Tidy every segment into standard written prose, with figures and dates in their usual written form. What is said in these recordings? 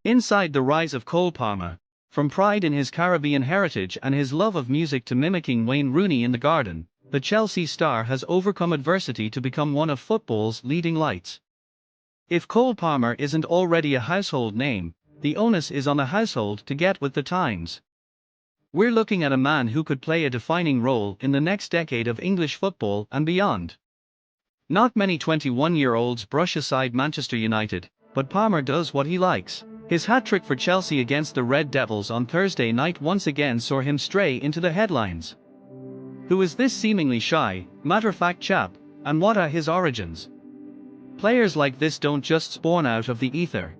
Inside the rise of Cole Palmer, from pride in his Caribbean heritage and his love of music to mimicking Wayne Rooney in the garden, the Chelsea star has overcome adversity to become one of football's leading lights. If Cole Palmer isn't already a household name, the onus is on the household to get with the times. We're looking at a man who could play a defining role in the next decade of English football and beyond. Not many 21-year-olds brush aside Manchester United, but Palmer does what he likes. His hat-trick for Chelsea against the Red Devils on Thursday night once again saw him stray into the headlines. Who is this seemingly shy, matter-of-fact chap, and what are his origins? Players like this don't just spawn out of the ether.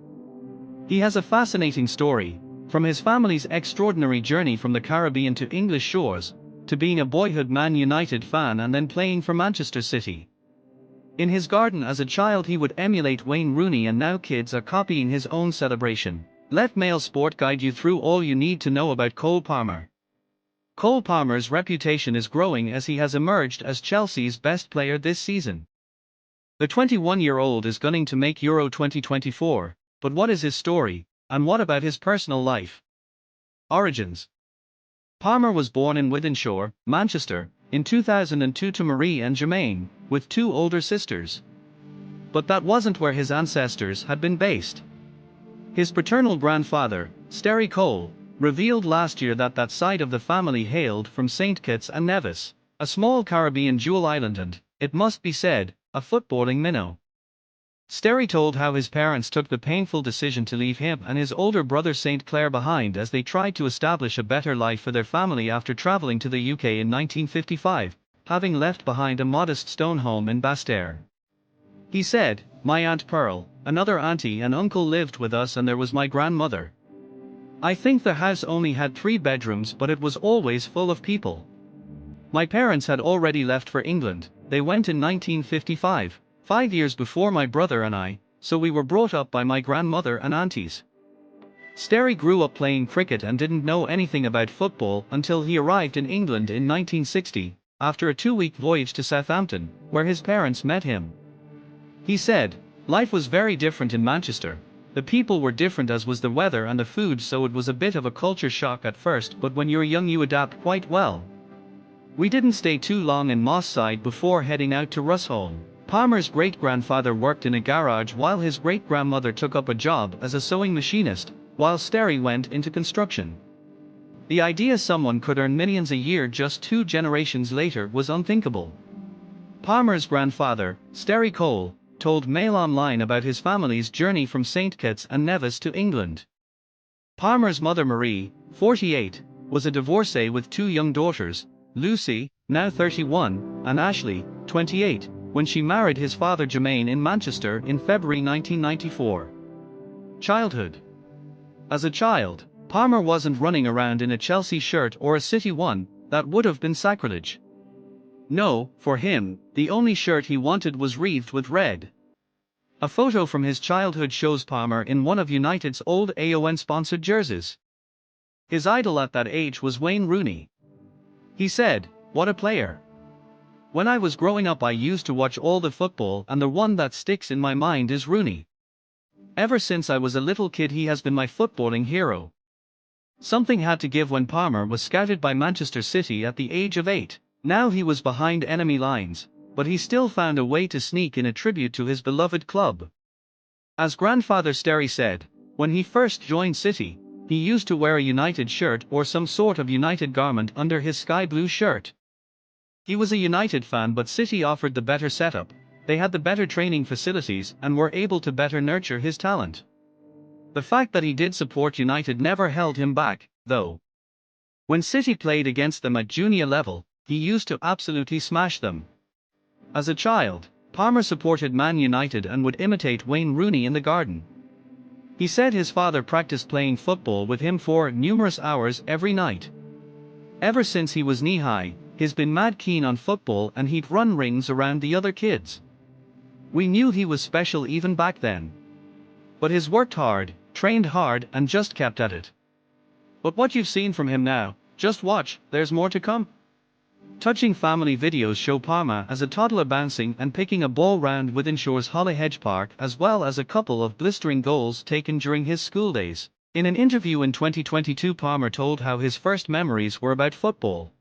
He has a fascinating story, from his family's extraordinary journey from the Caribbean to English shores, to being a boyhood Man United fan and then playing for Manchester City. In his garden as a child he would emulate Wayne Rooney, and now kids are copying his own celebration. Let Mail Sport guide you through all you need to know about Cole Palmer. Cole Palmer's reputation is growing as he has emerged as Chelsea's best player this season. The 21-year-old is gunning to make Euro 2024, but what is his story, and what about his personal life? Origins. Palmer was born in Wythenshawe, Manchester, in 2002 to Marie and Jermaine, with two older sisters. But that wasn't where his ancestors had been based. His paternal grandfather, Sterry Cole, revealed last year that side of the family hailed from St. Kitts and Nevis, a small Caribbean jewel island and, it must be said, a footballing minnow. Sterry told how his parents took the painful decision to leave him and his older brother St. Clair behind as they tried to establish a better life for their family after travelling to the UK in 1955, having left behind a modest stone home in Bastair. He said, "My Aunt Pearl, another auntie and uncle lived with us, and there was my grandmother. I think the house only had 3 bedrooms, but it was always full of people. My parents had already left for England. They went in 1955. 5 years before my brother and I, so we were brought up by my grandmother and aunties." Sterry grew up playing cricket and didn't know anything about football until he arrived in England in 1960, after a 2-week voyage to Southampton, where his parents met him. He said, "Life was very different in Manchester. The people were different, as was the weather and the food, so it was a bit of a culture shock at first, but when you're young you adapt quite well. We didn't stay too long in Moss Side before heading out to Rusholme." Palmer's great-grandfather worked in a garage while his great-grandmother took up a job as a sewing machinist, while Sterry went into construction. The idea someone could earn millions a year just 2 generations later was unthinkable. Palmer's grandfather, Sterry Cole, told Mail Online about his family's journey from St. Kitts and Nevis to England. Palmer's mother Marie, 48, was a divorcee with 2 young daughters, Lucy, now 31, and Ashley, 28. When she married his father Jermaine in Manchester in February 1994. Childhood. As a child, Palmer wasn't running around in a Chelsea shirt or a City one, that would have been sacrilege. No, for him, the only shirt he wanted was wreathed with red. A photo from his childhood shows Palmer in one of United's old AON-sponsored jerseys. His idol at that age was Wayne Rooney. He said, "What a player. When I was growing up I used to watch all the football, and the one that sticks in my mind is Rooney. Ever since I was a little kid he has been my footballing hero." Something had to give when Palmer was scouted by Manchester City at the age of 8. Now he was behind enemy lines, but he still found a way to sneak in a tribute to his beloved club. As grandfather Sterry said, when he first joined City, he used to wear a United shirt or some sort of United garment under his sky blue shirt. He was a United fan, but City offered the better setup, they had the better training facilities and were able to better nurture his talent. The fact that he did support United never held him back, though. When City played against them at junior level, he used to absolutely smash them. As a child, Palmer supported Man United and would imitate Wayne Rooney in the garden. He said his father practiced playing football with him for numerous hours every night. Ever since he was knee-high, he's been mad keen on football and he'd run rings around the other kids. We knew he was special even back then. But he's worked hard, trained hard and just kept at it. But what you've seen from him now, just watch, there's more to come. Touching family videos show Palmer as a toddler bouncing and picking a ball round within Shore's Holly Hedge Park, as well as a couple of blistering goals taken during his school days. In an interview in 2022, Palmer told how his first memories were about football.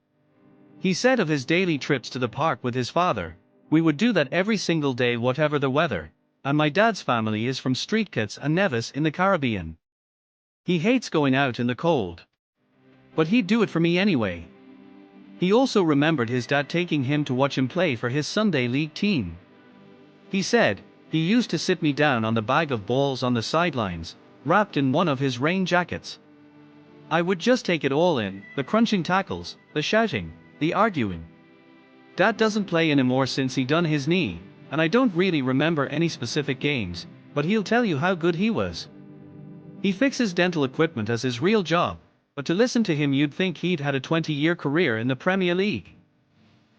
He said of his daily trips to the park with his father, "We would do that every single day whatever the weather, and my dad's family is from Street Kitts and Nevis in the Caribbean. He hates going out in the cold. But he'd do it for me anyway." He also remembered his dad taking him to watch him play for his Sunday league team. He said, "He used to sit me down on the bag of balls on the sidelines, wrapped in one of his rain jackets. I would just take it all in, the crunching tackles, the shouting, the arguing. Dad doesn't play anymore since he done his knee, and I don't really remember any specific games, but he'll tell you how good he was. He fixes dental equipment as his real job, but to listen to him you'd think he'd had a 20-year career in the Premier League."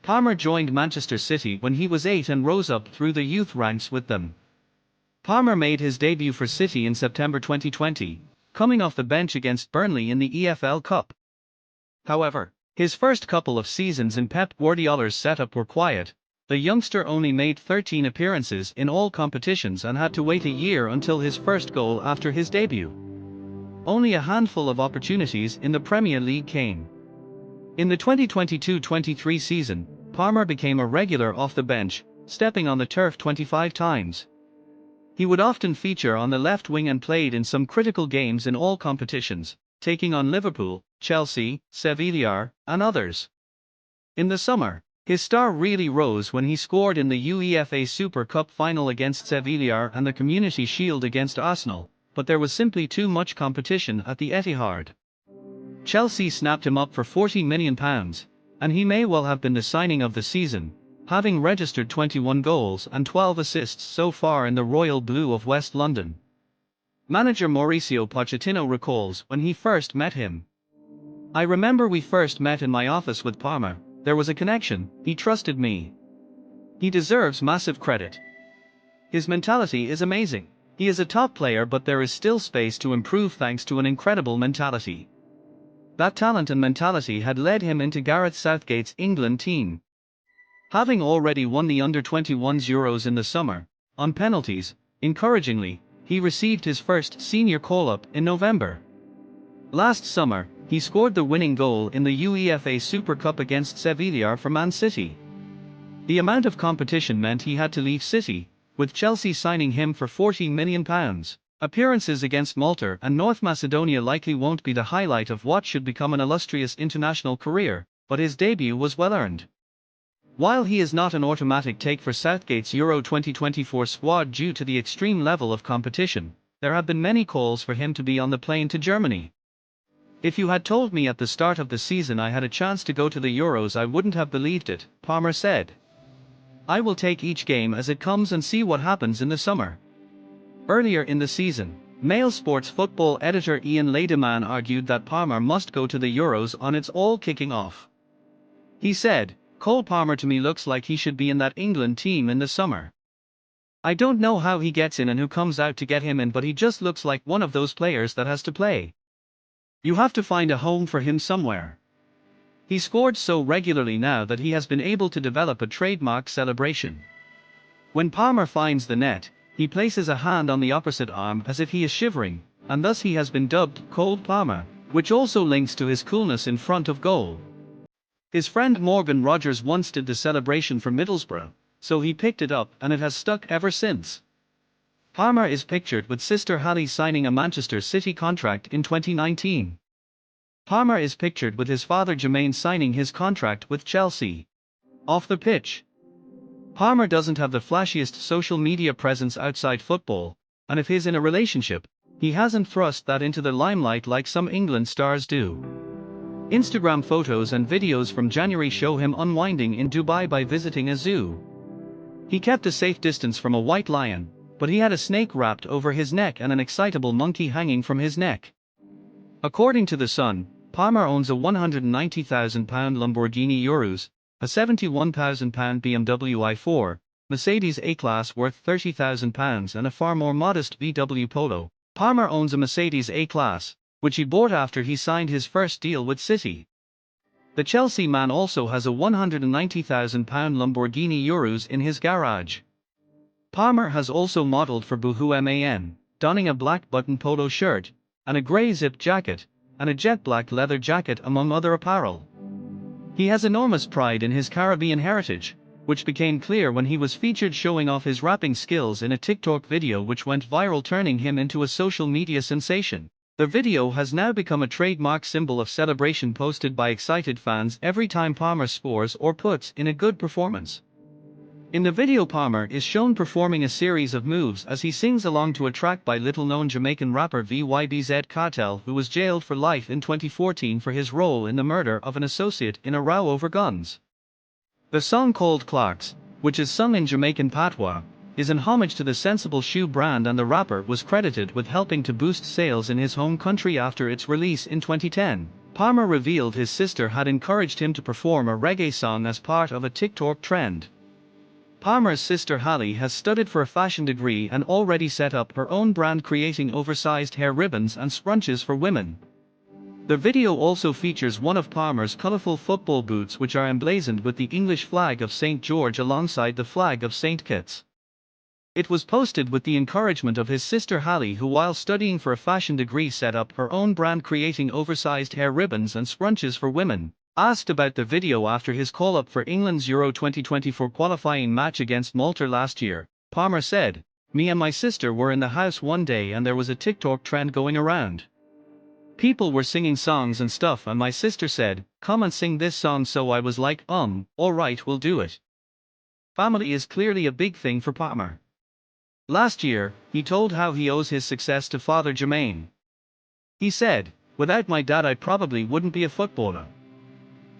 Palmer joined Manchester City when he was 8 and rose up through the youth ranks with them. Palmer made his debut for City in September 2020, coming off the bench against Burnley in the EFL Cup. However, his first couple of seasons in Pep Guardiola's setup were quiet. The youngster only made 13 appearances in all competitions and had to wait a year until his first goal after his debut. Only a handful of opportunities in the Premier League came. In the 2022-23 season, Palmer became a regular off the bench, stepping on the turf 25 times. He would often feature on the left wing and played in some critical games in all competitions, taking on Liverpool, Chelsea, Sevilla, and others. In the summer, his star really rose when he scored in the UEFA Super Cup final against Sevilla and the Community Shield against Arsenal, but there was simply too much competition at the Etihad. Chelsea snapped him up for £40 million, and he may well have been the signing of the season, having registered 21 goals and 12 assists so far in the Royal Blue of West London. Manager Mauricio Pochettino recalls when he first met him. "I remember we first met in my office with Palmer. There was a connection, he trusted me. He deserves massive credit. His mentality is amazing. He is a top player, but there is still space to improve thanks to an incredible mentality." That talent and mentality had led him into Gareth Southgate's England team. Having already won the Under-21s Euros in the summer, on penalties, encouragingly, he received his first senior call-up in November. Last summer, he scored the winning goal in the UEFA Super Cup against Sevilla for Man City. The amount of competition meant he had to leave City, with Chelsea signing him for £40 million. Appearances against Malta and North Macedonia likely won't be the highlight of what should become an illustrious international career, but his debut was well earned. While he is not an automatic take for Southgate's Euro 2024 squad due to the extreme level of competition, there have been many calls for him to be on the plane to Germany. "If you had told me at the start of the season I had a chance to go to the Euros, I wouldn't have believed it," Palmer said. "I will take each game as it comes and see what happens in the summer." Earlier in the season, Mail Sports football editor Ian Lademan argued that Palmer must go to the Euros on its all kicking off. He said, "Cole Palmer to me looks like he should be in that England team in the summer. I don't know how he gets in and who comes out to get him in, but he just looks like one of those players that has to play. You have to find a home for him somewhere." He scored so regularly now that he has been able to develop a trademark celebration. When Palmer finds the net, he places a hand on the opposite arm as if he is shivering, and thus he has been dubbed Cold Palmer, which also links to his coolness in front of goal. His friend Morgan Rogers once did the celebration for Middlesbrough, so he picked it up and it has stuck ever since. Palmer is pictured with sister Hallie signing a Manchester City contract in 2019. Palmer is pictured with his father Jermaine signing his contract with Chelsea. Off the pitch, Palmer doesn't have the flashiest social media presence outside football, and if he's in a relationship, he hasn't thrust that into the limelight like some England stars do. Instagram photos and videos from January show him unwinding in Dubai by visiting a zoo. He kept a safe distance from a white lion, but he had a snake wrapped over his neck and an excitable monkey hanging from his neck. According to The Sun, Palmer owns a £190,000 Lamborghini Urus, a £71,000 BMW i4, Mercedes A-Class worth £30,000 and a far more modest VW Polo. Palmer owns a Mercedes A-Class, which he bought after he signed his first deal with City. The Chelsea man also has a £190,000 Lamborghini Urus in his garage. Palmer has also modelled for Boohoo Man, donning a black button polo shirt, and a grey zipped jacket, and a jet black leather jacket among other apparel. He has enormous pride in his Caribbean heritage, which became clear when he was featured showing off his rapping skills in a TikTok video which went viral, turning him into a social media sensation. The video has now become a trademark symbol of celebration posted by excited fans every time Palmer scores or puts in a good performance. In the video, Palmer is shown performing a series of moves as he sings along to a track by little-known Jamaican rapper VYBZ Kartel, who was jailed for life in 2014 for his role in the murder of an associate in a row over guns. The song, called Clarks, which is sung in Jamaican patois, is an homage to the Sensible shoe brand, and the rapper was credited with helping to boost sales in his home country after its release in 2010. Palmer revealed his sister had encouraged him to perform a reggae song as part of a TikTok trend. Palmer's sister Hallie has studied for a fashion degree and already set up her own brand, creating oversized hair ribbons and scrunches for women. The video also features one of Palmer's colorful football boots, which are emblazoned with the English flag of St. George alongside the flag of St. Kitts. It was posted with the encouragement of his sister Hallie, who while studying for a fashion degree set up her own brand, creating oversized hair ribbons and scrunches for women. Asked about the video after his call-up for England's Euro 2024 qualifying match against Malta last year, Palmer said, "Me and my sister were in the house one day and there was a TikTok trend going around. People were singing songs and stuff, and my sister said, 'Come and sing this song,' so I was like, alright, we'll do it." Family is clearly a big thing for Palmer. Last year, he told how he owes his success to Father Jermaine. He said, "Without my dad I probably wouldn't be a footballer.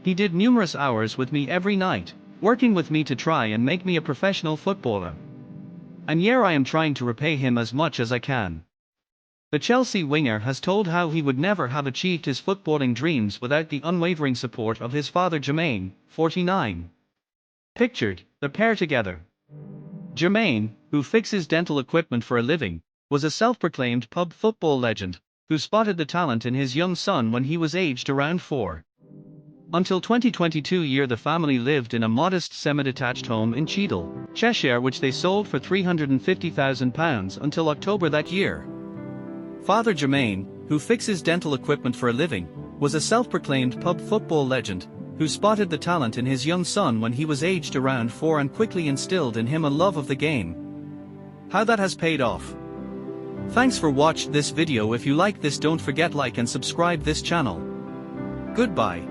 He did numerous hours with me every night, working with me to try and make me a professional footballer. And yeah, I am trying to repay him as much as I can." The Chelsea winger has told how he would never have achieved his footballing dreams without the unwavering support of his father Jermaine, 49. Pictured, the pair together. Jermaine, who fixes dental equipment for a living, was a self-proclaimed pub football legend, who spotted the talent in his young son when he was aged around 4. Until 2022 the family lived in a modest semi-detached home in Cheadle, Cheshire, which they sold for £350,000 until October that year. Father Jermaine, who fixes dental equipment for a living, was a self-proclaimed pub football legend, who spotted the talent in his young son when he was aged around 4 and quickly instilled in him a love of the game. How that has paid off. Thanks for watching this video. If you like this, don't forget like and subscribe this channel. Goodbye.